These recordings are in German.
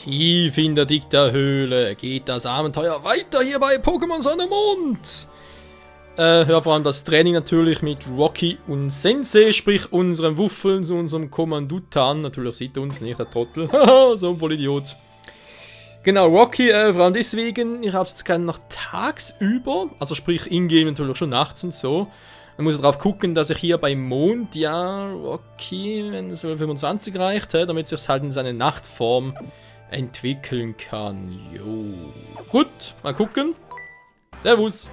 Tief in der Dicta-Höhle geht das Abenteuer weiter hier bei Pokémon Sonne Mond. Hör vor allem das Training natürlich mit Rocky und Sensei, sprich unserem Wuffeln, zu unserem Kommandutan. Natürlich sieht er uns nicht, der Trottel. Haha, so ein Vollidiot. Genau, Rocky, vor allem deswegen, ich habe es jetzt gerne noch tagsüber, also sprich in-game natürlich schon nachts und so. Man muss darauf gucken, dass ich hier beim Mond, ja, Rocky, wenn es 25 reicht, damit es sich halt in seine Nachtform entwickeln kann. Jo. Gut, mal gucken. Servus.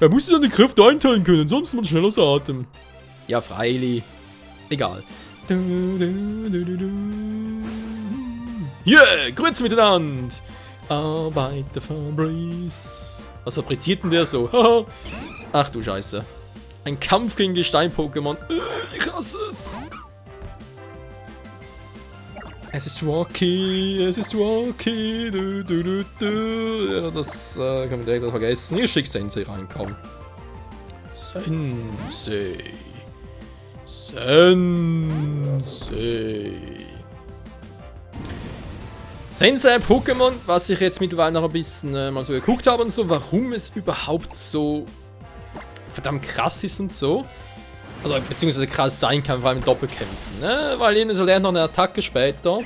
Er muss seine Kräfte einteilen können, sonst wird man schnell außer Atem. Ja, freilich. Egal. Yeah, grüezi miteinander. Arbeiter Fabrice. Was fabriziert denn der so? Ach du Scheiße. Ein Kampf gegen die Stein-Pokémon. Ich hasse es. Es ist Rocky, es ist Rocky. Ja, das kann man direkt vergessen. Hier schickt Sensei rein, komm. Sensei. Sensei Pokémon, was ich jetzt mittlerweile noch ein bisschen mal so geguckt habe und so, warum es überhaupt so verdammt krass ist und so. Also, beziehungsweise krass sein kann, vor allem in Doppelkämpfen, ne? Weil ihr so lernt noch eine Attacke später,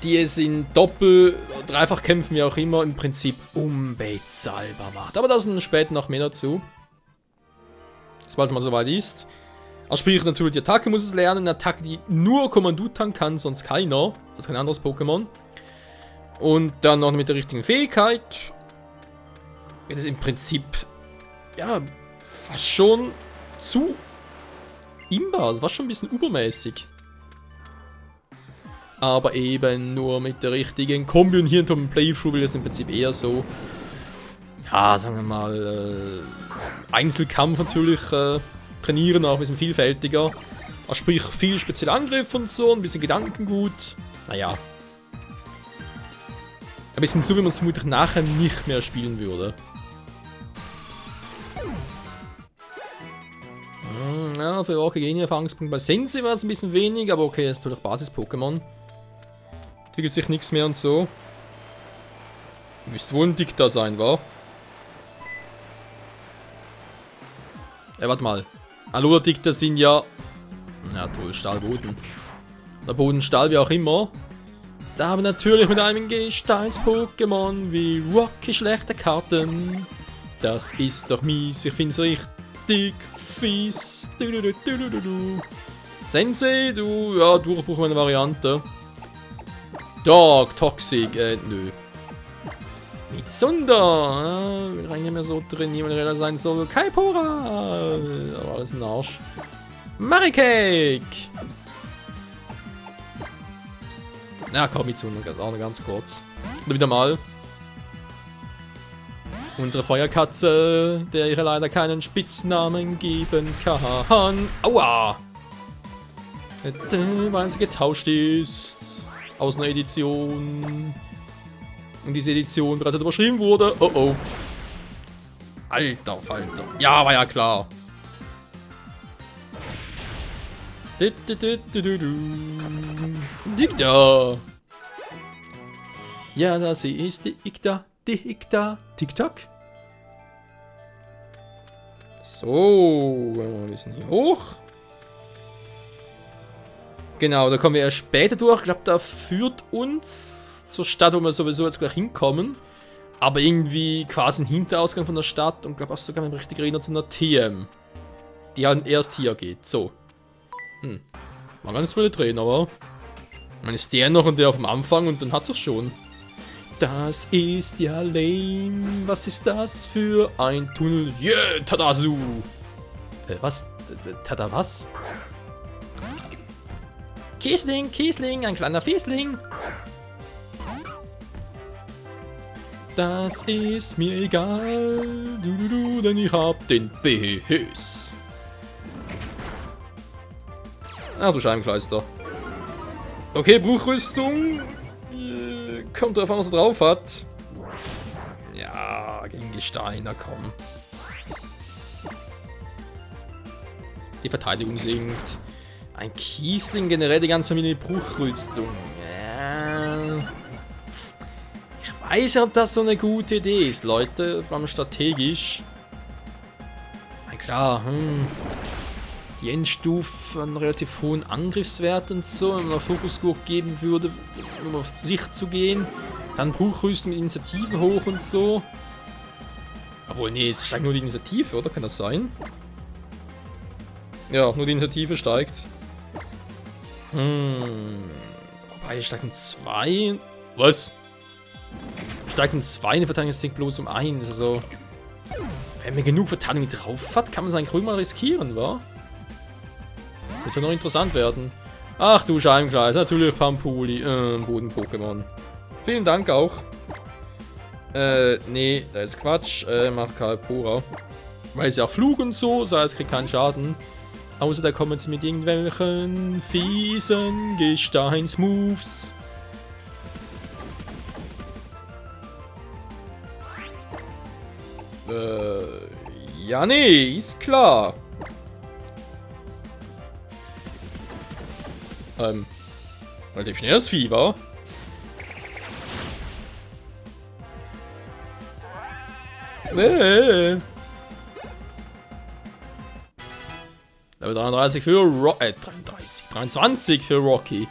die es in Doppel- oder Dreifachkämpfen, wie auch immer, im Prinzip unbezahlbar macht. Aber da sind später noch mehr dazu. Sobald es mal soweit ist. Also sprich, natürlich die Attacke muss es lernen, eine Attacke, die nur Kommandutan kann, sonst keiner. Also kein anderes Pokémon. Und dann noch mit der richtigen Fähigkeit wird es im Prinzip, ja, fast schon zu imbar, das war schon ein bisschen übermäßig. Aber eben nur mit der richtigen Kombi und hier in dem Playthrough will es im Prinzip eher so, ja, sagen wir mal, Einzelkampf natürlich trainieren, auch ein bisschen vielfältiger. Also sprich, viel spezielle Angriffe und so, ein bisschen Gedankengut. Naja. Ein bisschen so, wie man es vermutlich nachher nicht mehr spielen würde. Ja, für Rocky gegen Erfahrungspunkt bei Sensei war es ein bisschen wenig, aber okay, das ist natürlich Basis-Pokémon. Entwickelt sich nichts mehr und so. Müsste wohl ein Dicta sein, wa? Warte mal. Alola Dicta sind ja... Ja, toll, Stahlboden. Oder Bodenstahl, wie auch immer. Da haben wir natürlich mit einem Gesteins-Pokémon wie Rocky schlechte Karten. Das ist doch mies, ich find's richtig fies. Sensei, du, ja, Durchbruch meine Variante. Dog, Toxic, nö. Mitsunda, will rein nicht mehr so trainieren, wenn er sein soll. Kaipora, alles ein Arsch. Maricake. Ja, komm, Mitsunda, auch noch ganz kurz. Oder wieder mal. Unsere Feuerkatze, der ihr leider keinen Spitznamen geben kann. Aua! Weil sie getauscht ist. Aus einer Edition. Und diese Edition bereits überschrieben wurde. Oh oh. Alter Falter. Ja, war ja klar. Dicta. Ja, das ist Dicta. Tick-Tack. So, ein bisschen hier hoch. Genau, da kommen wir ja später durch. Ich glaube, da führt uns zur Stadt, wo wir sowieso jetzt gleich hinkommen. Aber irgendwie quasi ein Hinterausgang von der Stadt und glaube auch sogar, wenn ich mich richtig erinnere, zu einer TM. Die halt erst hier geht. So. War ganz viele Tränen, aber. Man ist der noch und der auf dem Anfang und dann hat's auch schon. Das ist ja lame. Was ist das für ein Tunnel? Yeah, Tadasu! Was? Tada was? Kiesling, ein kleiner Fiesling. Das ist mir egal, denn ich hab den Behös. Ach du Scheibenkleister. Okay, Bruchrüstung. Kommt drauf an, was er drauf hat. Ja, gegen Gesteiner, komm. Die Verteidigung sinkt. Ein Kiesling, generell die ganze Familie Bruchrüstung. weiß ja, ob das so eine gute Idee ist, Leute. Vor allem strategisch. Na klar, die Endstufe einen relativ hohen Angriffswert und so, wenn man Fokusgurt geben würde, um auf Sicht zu gehen. Dann Bruchrüstung mit Initiative hoch und so. Obwohl, nee, es steigt nur die Initiative, oder? Kann das sein? Ja, nur die Initiative steigt. Wobei, steigt um 2. Was? Steigt um 2, eine Verteidigungsinstinkt bloß um 1. Also, wenn man genug Verteidigung drauf hat, kann man seinen Grün mal riskieren, wa? Könnte ja noch interessant werden. Ach du Scheimgleis, natürlich Pampuli, Boden-Pokémon. Vielen Dank auch. Nee, da ist Quatsch. Mach Kalpora. Weil es ja auch Flug und so, das heißt, kriegt keinen Schaden. Außer da kommen sie mit irgendwelchen fiesen Gesteinsmoves. Ja, nee, ist klar. Relativ schnell das Vieh war. Level 33 für 23 für Rocky.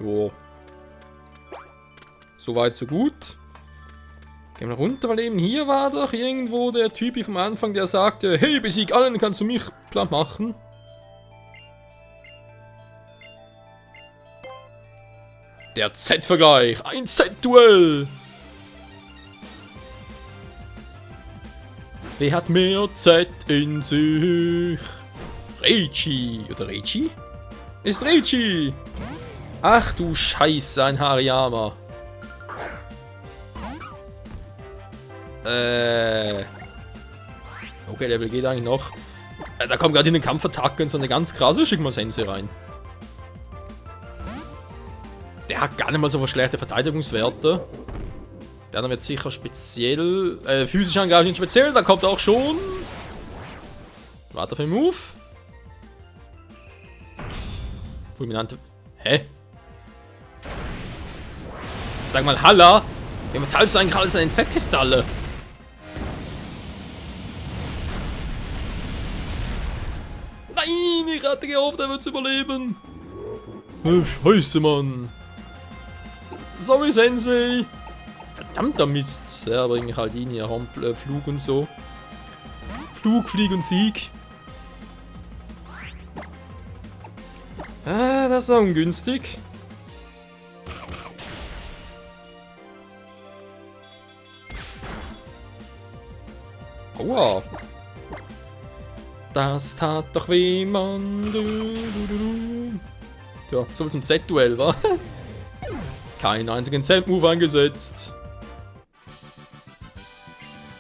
Jo. Soweit, so gut. Gehen wir runter, weil eben hier war doch irgendwo der Typ vom Anfang, der sagte, hey, besieg allen, kannst du mich platt machen. Der Z-Vergleich, ein Z-Duell. Wer hat mehr Z in sich? Reichi. Oder Reichi? Ist Reichi. Ach du Scheiße, ein Hariyama. Okay, Level geht eigentlich noch. Da kommt gerade in den Kampfattacken so eine ganz krasse Schickma-Sense rein. Der hat gar nicht mal so schlechte Verteidigungswerte. Der andere wird sicher speziell. Physisch angreifen nicht speziell, da kommt auch schon. Warte auf den Move. Fulminante. Hä? Sag mal, Halla! Wie metallst du eigentlich alles an den Z-Kristalle? Nein, ich hatte gehofft, er wird überleben. Scheiße, Mann. Sorry, Sensei. Verdammter Mist. Ja, bringe ich halt ihn hier. Flug und so. Flug, Flieg und Sieg. Ah, das war ungünstig. Aua. Das tat doch weh, Mann. Ja, so viel zum Z-Duell, wa? Keinen einzigen Z-Move eingesetzt.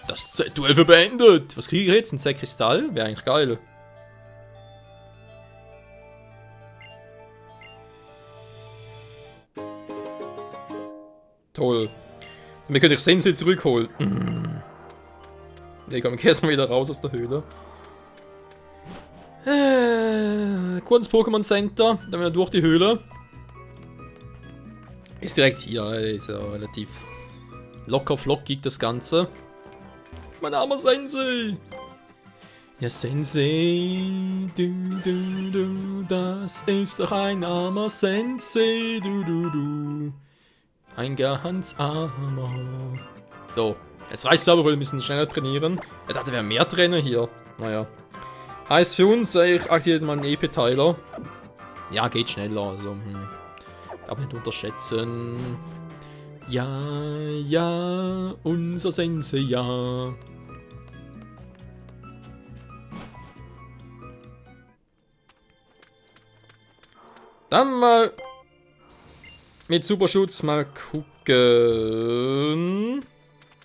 Das Z-Duell wird beendet. Was kriege ich jetzt? Ein Z-Kristall? Wäre eigentlich geil. Toll. Damit könnte ich Sensei zurückholen. Ne, komm, ich geh erstmal wieder raus aus der Höhle. Kurz Pokémon Center, dann wieder durch die Höhle. Ist direkt hier, ist ja relativ locker flockig das Ganze. Mein armer Sensei! Ja, Sensei, das ist doch ein armer Sensei, ein ganz armer. So, jetzt reicht's aber, weil wir ein bisschen schneller trainieren. Ich dachte, wir haben mehr Trainer hier. Naja. Heißt für uns, ich aktiviere mal einen EP-Teiler. Ja, geht schneller, also. Darf nicht unterschätzen. Ja, ja, unser Sensei, ja. Dann mal mit Superschutz mal gucken.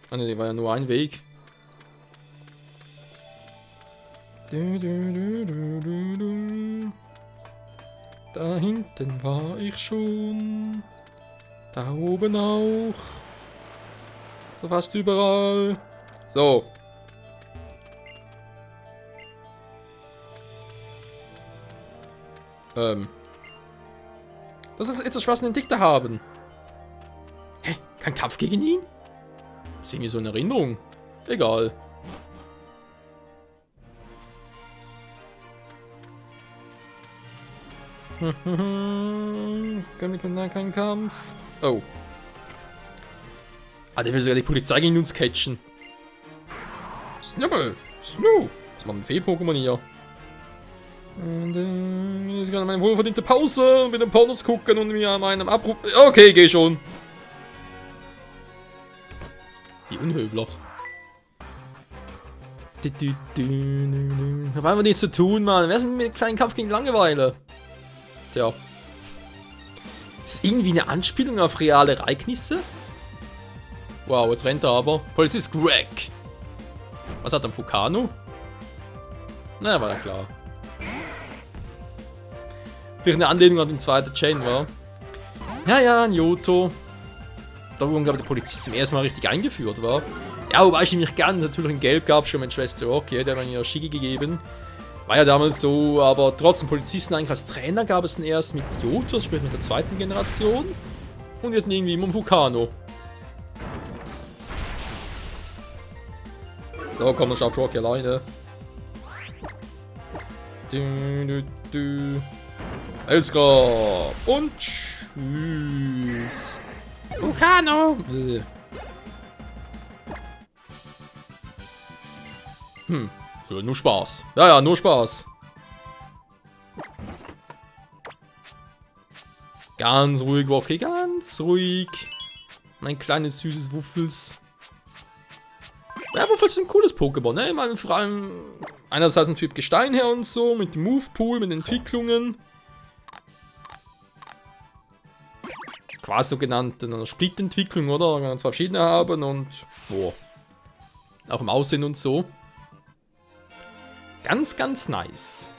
Ah ne, war ja nur ein Weg. Da hinten war ich schon. Da oben auch. Fast überall. So. Du sollst etwas Spaß an dem Dichter haben. Hä? Kein Kampf gegen ihn? Das ist irgendwie so eine Erinnerung. Egal. Kein Kampf. Oh. Ah, der will sogar die Polizei gegen uns catchen. Snubble! Snoo! Das macht ein Fee-Pokémon hier. Und jetzt kann meine wohlverdiente Pause mit dem Pornos gucken und mir an meinem Abruf. Okay, geh schon. Wie unhöflich. Hab einfach nichts zu tun, Mann. Wer ist mit einem kleinen Kampf gegen Langeweile? Tja. Ist irgendwie eine Anspielung auf reale Ereignisse? Wow, jetzt rennt er aber. Polizist Greg. Was hat er? Fukano? Na, war ja klar. Vielleicht eine Anlehnung an den zweiten Chain war. Ja, ein Johto. Da wo, glaube ich, der Polizist zum ersten Mal richtig eingeführt war. Ja, wobei ich ihn nicht gern natürlich in Gelb gab, schon mit Schwester Rocky, der hat mir ja Shigi gegeben. War ja damals so, aber trotzdem Polizisten eigentlich als Trainer gab es ihn erst mit Johto, sprich mit der zweiten Generation. Und wir hatten irgendwie immer Fukano. So, komm, dann schafft Rocky alleine. Elsgrab. Und tschüss. Fukano. Nur Spaß. Ja, nur Spaß. Ganz ruhig, Rocky, ganz ruhig. Mein kleines, süßes Wuffels. Ja, Wuffels ist ein cooles Pokémon, ne? Ich meine, vor allem einerseits ein Typ Gestein her und so, mit dem Move-Pool, mit Entwicklungen. Quasi so genannt eine Split-Entwicklung, oder? Man kann zwei verschiedene haben und boah. Auch im Aussehen und so. Ganz, ganz nice.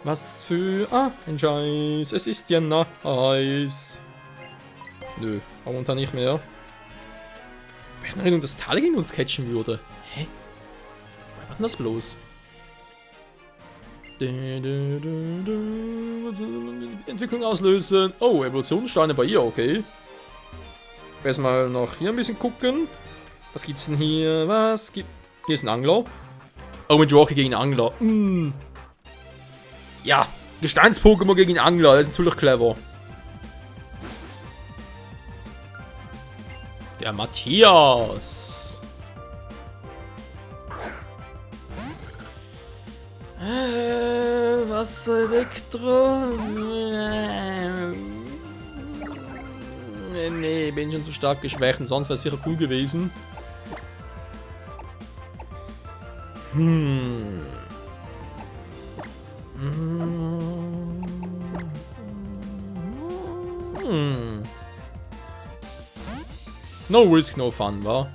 Was für ein Scheiß. Es ist ja nice. Nö, aber momentan nicht mehr. Ich habe Erinnerung, dass Tal gegen uns catchen würde. Hä? Was war denn das bloß? Entwicklung auslösen. Oh, Evolutionssteine bei ihr, okay. Erstmal noch hier ein bisschen gucken. Was gibt's denn hier? Was gibt. Hier ist ein Angler. Oh, mit Rocky gegen Angler. Ja, Gesteins-Pokémon gegen Angler. Das ist natürlich clever. Der Matthias. Was Elektro? Nee, bin schon zu stark geschwächt. Sonst wäre es sicher cool gewesen. No risk, no fun, wa?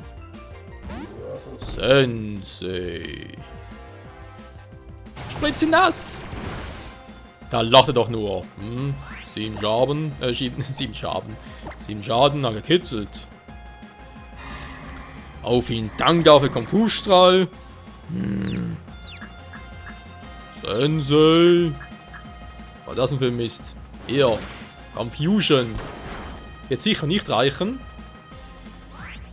Sensei. Spritze nass! Da lacht er doch nur. 7 Schaden, 7 Schaden. 7 Schaden, na gekitzelt. Auf ihn, danke dafür, kommt Fußstrahl. Sensei. Was war das denn für ein Mist? Hier, Confusion. Wird sicher nicht reichen.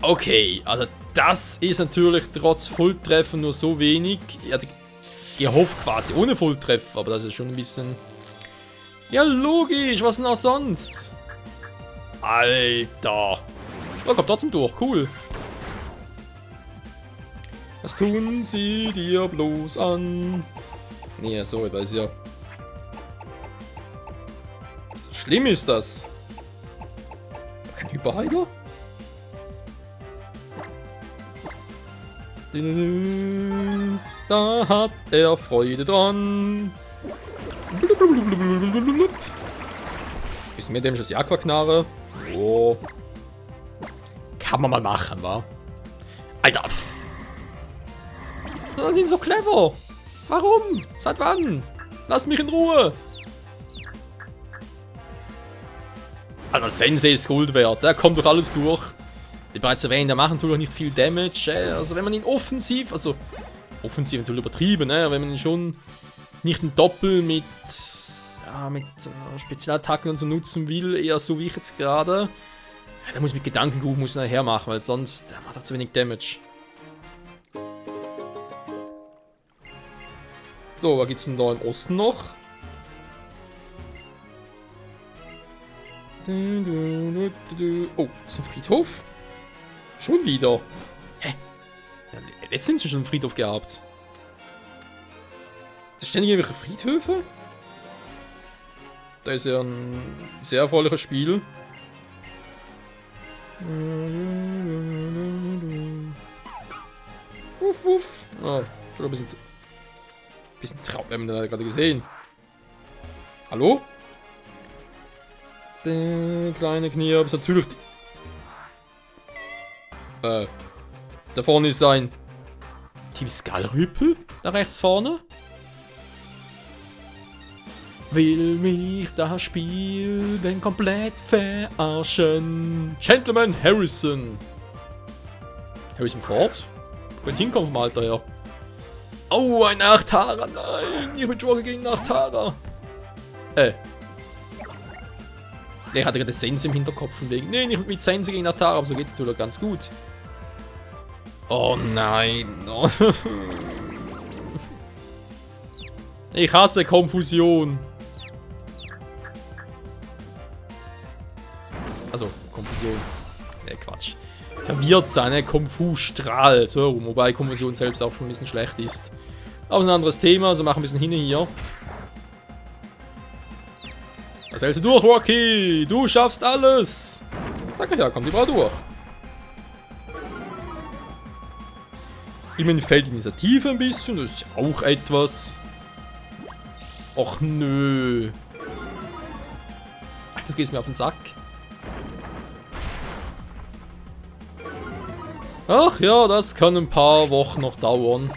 Okay, also das ist natürlich trotz Volltreffer nur so wenig. Ich hatte gehofft quasi ohne Volltreffer, aber das ist schon ein bisschen... Ja, logisch, was denn auch sonst? Alter. Oh, kommt trotzdem durch, cool. Was tun sie dir bloß an? Nee, so, ich weiß ja. Schlimm ist das. Kein Hyperheiler? Da hat er Freude dran. Ist mir dem das die Aquaknarre? Oh. Kann man mal machen, wa? Alter! Sie sind so clever! Warum? Seit wann? Lass mich in Ruhe! Alter, Sensei ist Gold wert, der kommt durch alles durch. Wie bereits erwähnt, der macht natürlich nicht viel Damage. Also wenn man ihn offensiv, offensiv natürlich übertrieben, wenn man ihn schon nicht im Doppel mit mit Spezialattacken und so nutzen will, eher so wie ich jetzt gerade. Ja, da muss ich mit Gedankengut nachher machen, weil sonst macht er zu wenig Damage. So, was gibt's denn da im Osten noch? Oh, ist ein Friedhof? Schon wieder? Hä? Ja, jetzt sind sie schon im Friedhof gehabt. Das ständig irgendwelche Friedhöfe? Da ist ja ein sehr erfreuliches Spiel. Uff, uff. Oh, schon ein bisschen traurig, wir haben den gerade gesehen. Hallo? Der kleine Knirps, natürlich. Da vorne ist ein Team Skullrüpel, da rechts vorne. Will mich das Spiel denn komplett verarschen? Gentleman Harrison. Harrison Ford? Könnte hinkommen vom Alter her. Oh, ein Nachtara. Nein, ich bin Joker gegen Nachtara. Der hatte gerade Sense im Hinterkopf von wegen. Nee, nicht mit Sense gegen Nachtara, aber so geht's natürlich ganz gut. Oh nein. Ich hasse Konfusion. Also, Konfusion. Quatsch. Verwirrt sein, ne? Konfusstrahl. So rum. Wobei Konfusion selbst auch schon ein bisschen schlecht ist. Aber es ist ein anderes Thema, also machen wir ein bisschen hin hier. Was hältst du durch, Rocky? Du schaffst alles! Sag ich ja, komm lieber durch. Immerhin fällt die Initiative ein bisschen, das ist auch etwas. Och nö. Ach, du gehst mir auf den Sack. Ach ja, das kann ein paar Wochen noch dauern.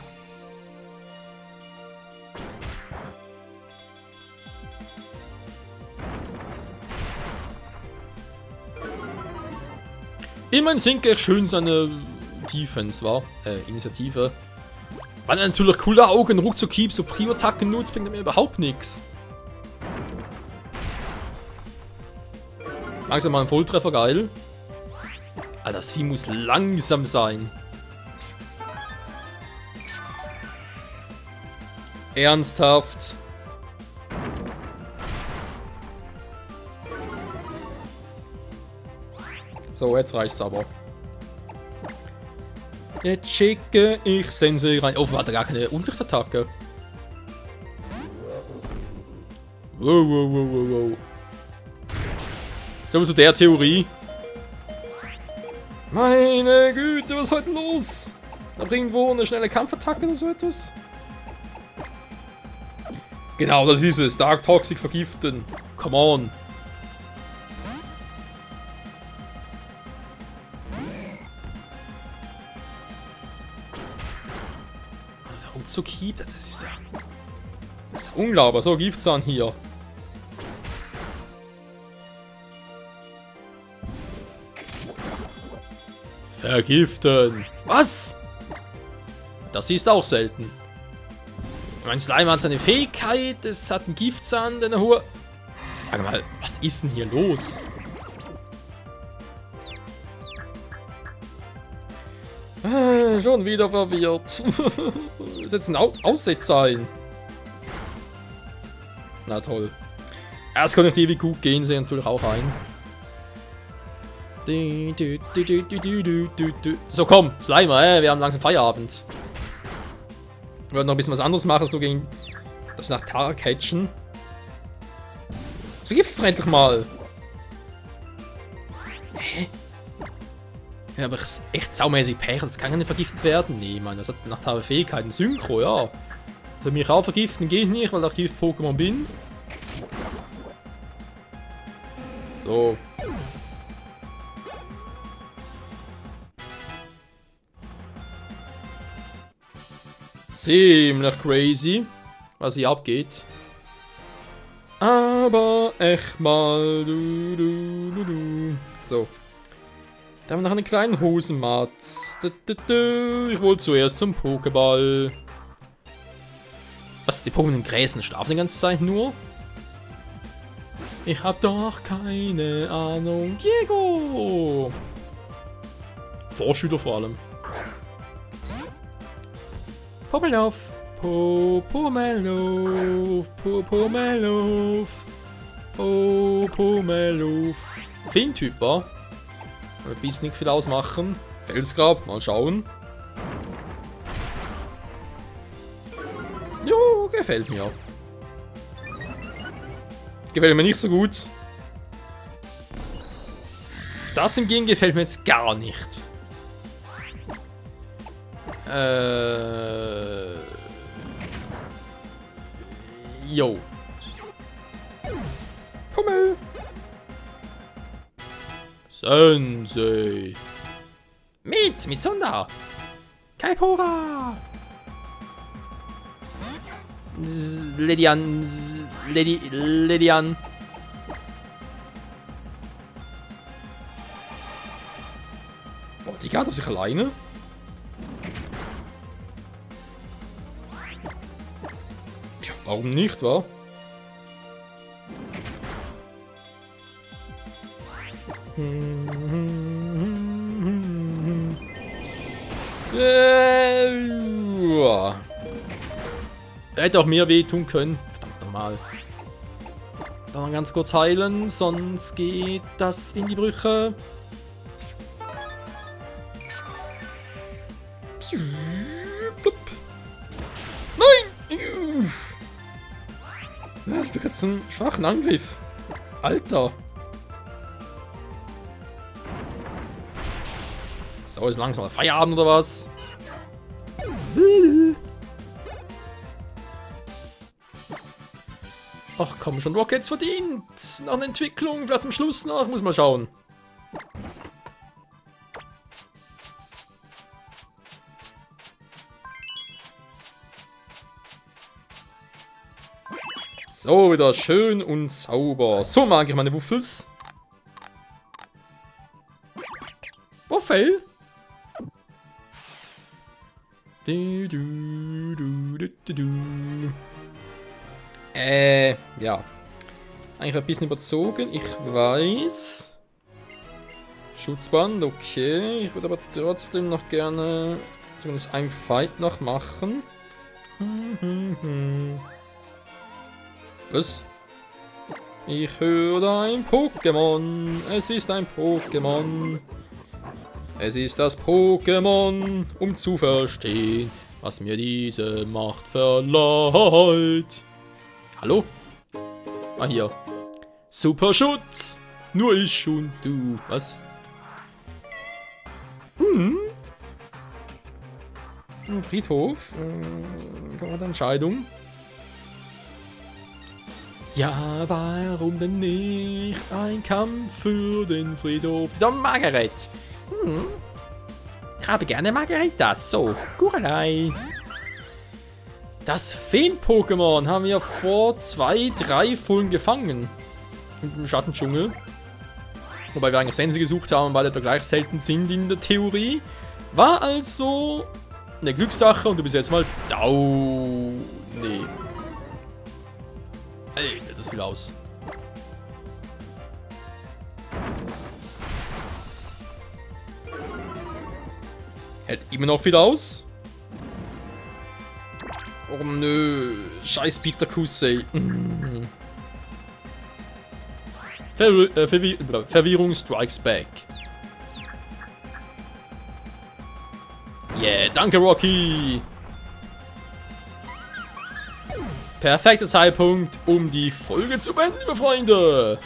Immerhin sinke ich schön seine Defense, war? Initiative. Weil er natürlich coole Augen, ruckzuck so Prio-Attacken nutzt, bringt mir überhaupt nichts. Langsam mal ein Volltreffer, geil. Alter, das Vieh muss langsam sein. Ernsthaft. So, jetzt reicht's aber. Jetzt schicke ich Sensei rein. Oh, hat er gar keine Unlichtattacke. Wow, wow, wow, wow, wow. So, zu der Theorie. Meine Güte, was ist heute los? Da bringt wo eine schnelle Kampfattacke oder so etwas? Genau, das ist es. Dark Toxic vergiften. Come on. So Keep, das ist ja. Das ist unglaublich, so Giftzahn hier. Vergiften. Was? Das ist auch selten. Mein Slime hat seine Fähigkeit, es hat einen Giftzahn, den er hohe. Sag mal, was ist denn hier los? Schon wieder verwirrt. Das ist jetzt ein Aussetzer ein. Na toll. Erst kann ich die ewig gut gehen, sehen natürlich auch ein. So komm, Slimer, wir haben langsam Feierabend. Wir werden noch ein bisschen was anderes machen, als nur gegen das Nachtara catchen. Jetzt vergift's doch endlich mal. Hä? Ja, aber ich ist echt saumäßig Pech, das kann ja nicht vergiftet werden. Nee, Mann, das hat Nachtara Fähigkeiten. Synchro, ja. Also mich auch vergiften geht nicht, weil ich aktiv Pokémon bin. So. Ziemlich crazy, was hier abgeht. Aber echt mal. So. Da haben wir noch einen kleinen Hosenmatz. Ich wollte zuerst zum Pokéball. Was? Die Pokémon in Gräsen schlafen die ganze Zeit nur? Ich hab doch keine Ahnung. Diego! Vorschüler vor allem. Pomelov. Pomelov. Pomelov. Pomelov. Finn-Typ, wa? Ein bisschen nicht viel ausmachen. Felsgrab, mal schauen. Jo, gefällt mir. Gefällt mir nicht so gut. Das hingegen gefällt mir jetzt gar nicht. Jo. Pummel. Sensei. Mit Sunda. Kaipora. Ledian. Ledian. Boah, die geht auf sich alleine. Tja, warum nicht, wa? Hätte auch mir wehtun können. Verdammt nochmal. Dann ganz kurz heilen, sonst geht das in die Brüche. Nein! Ja, ich bin jetzt einen schwachen Angriff. Alter. So, ist langsam Feierabend oder was? Ach komm schon, Rockets verdient. Nach einer Entwicklung, vielleicht zum Schluss noch, muss mal schauen. So, wieder schön und sauber. So mag ich meine Wuffels. Wuffel? Ja. Eigentlich ein bisschen überzogen, ich weiß. Schutzband, okay. Ich würde aber trotzdem noch gerne zumindest einen Fight noch machen. Was? Ich höre ein Pokémon. Es ist ein Pokémon. Es ist das Pokémon, um zu verstehen, was mir diese Macht verleiht. Hallo? Ah, hier. Superschutz! Nur ich und du. Was? Friedhof. Entscheidung. Ja, warum denn nicht ein Kampf für den Friedhof? Der Margaret. Ich habe gerne Margarita. So, Gurelei. Das Feen-Pokémon haben wir vor 2-3 Folgen gefangen. Im Schattendschungel. Wobei wir eigentlich Sense gesucht haben, weil die da gleich selten sind in der Theorie. War also eine Glückssache und du bist jetzt mal Nee. Alter, das will aus. Hält immer noch viel aus. Oh nö. Scheiß Peter Kusei. Verwirrung strikes back. Yeah, danke Rocky. Perfekter Zeitpunkt, um die Folge zu beenden, liebe Freunde.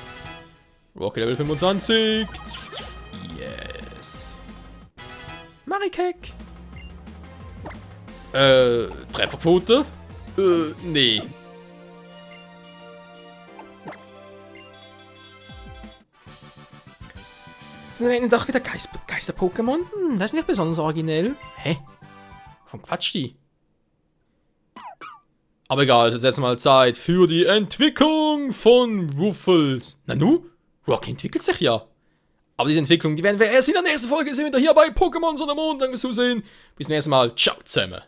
Rocky Level 25. Yes. Marikek. Trefferquote? Nee. Wir werden doch wieder Geister-Pokémon? Das ist nicht besonders originell. Hä? Wovon quatscht die? Aber egal, es ist jetzt mal Zeit für die Entwicklung von Wuffels. Nanu? Rocky entwickelt sich ja. Aber diese Entwicklung, die werden wir erst in der nächsten Folge sehen. Wieder hier bei Pokémon Sonne Mond. Danke fürs Zusehen. Bis zum nächsten Mal. Ciao zusammen.